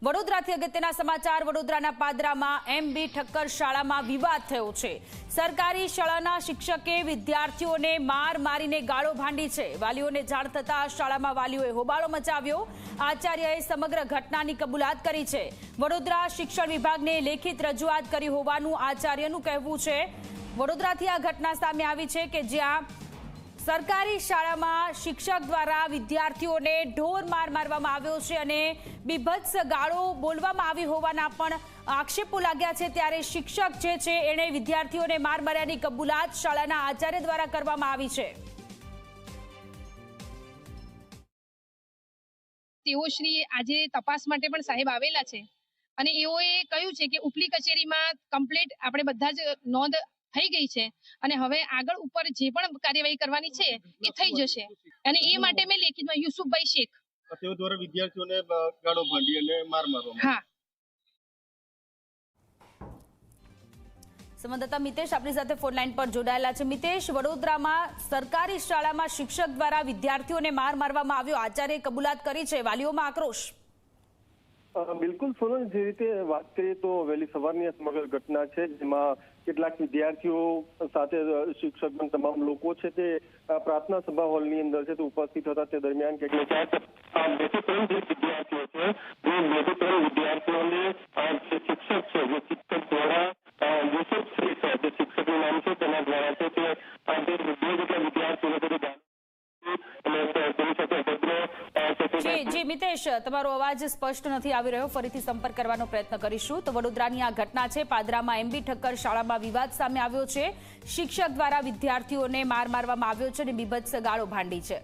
વડોદરાથી અગત્યના સમાચાર। વડોદરાના પાદરામાં MB ઠક્કર શાળામાં વિવાદ થયો છે। સરકારી શાળાના શિક્ષકે વિદ્યાર્થીઓને માર મારીને ગાળો ભાંડી છે। વાલીઓને જાણ થતા શાળામાં વાલીઓએ હોબાળો મચાવ્યો। આચાર્યએ સમગ્ર ઘટનાની કબૂલાત કરી છે। વડોદરા શિક્ષણ વિભાગને લેખિત રજૂઆત કરી હોવાનું આચાર્યનું કહેવું છે। વડોદરાથી આ ઘટના સામે આવી છે કે જ્યાં સરકારી શાળામાં શિક્ષક દ્વારા વિદ્યાર્થીઓને ઢોર માર મારવામાં આવ્યો છે અને બીભત્સ ગાળો બોલવામાં આવી હોવાના પણ આક્ષેપો લાગ્યા છે। ત્યારે શિક્ષક જે છે એણે વિદ્યાર્થીઓને માર માર્યાની કબૂલાત શાળાના આચાર્ય દ્વારા કરવામાં આવી છે। તેઓ શ્રી આજે તપાસ માટે પણ સાહેબ આવેલા છે અને એઓએ કહ્યું છે કે ઉપલી કચેરીમાં કમ્પ્લીટ આપણે બધા જ નોંધ થઈ ગઈ છે અને હવે આગળ ઉપર જે પણ કાર્યવાહી કરવાની છે એ થઈ જશે અને એ માટે મેં લેખિતમાં યુસુફભાઈ શેખ તેઓ દ્વારા વિદ્યાર્થીઓને ગાળો ભાંડી અને માર મારવામાં હા સંવાદદાતા મિતેશ આપણી સાથે ફોન લાઈન પર જોડાયેલા છે। મિતેશ, વડોદરામાં સરકારી શાળામાં શિક્ષક દ્વારા વિદ્યાર્થીઓને માર મારવામાં આવ્યો, આચાર્યએ કબૂલાત કરી છે, વાલીઓમાં આક્રોશ। બિલકુલ સોનલ, જે રીતે વાત કરીએ તો વહેલી સવારની સમગ્ર ઘટના છે જેમાં કેટલાક વિદ્યાર્થીઓ સાથે શિક્ષક તમામ લોકો છે તે પ્રાર્થના સભા હોલની અંદર છે તે ઉપસ્થિત હતા। તે દરમિયાન કેટલાક વિદ્યાર્થીઓ છે જે વિદ્યાર્થીઓને શિક્ષક છે જે શિક્ષક દ્વારા યુસુફભાઈ છે જે શિક્ષકનું નામ છે તેના દ્વારા છે તે બે જેટલા વિદ્યાર્થીઓ જી મિતેશ, તમારો અવાજ સ્પષ્ટ નથી આવી રહ્યો, ફરીથી સંપર્ક કરવાનો પ્રયત્ન કરીશું। તો વડોદરાની આ ઘટના છે, પાદરામાં MB ઠક્કર શાળામાં વિવાદ સામે આવ્યો છે। શિક્ષક દ્વારા વિદ્યાર્થીઓને માર મારવામાં આવ્યો છે અને બીભત્સ ગાળો ભાંડી છે।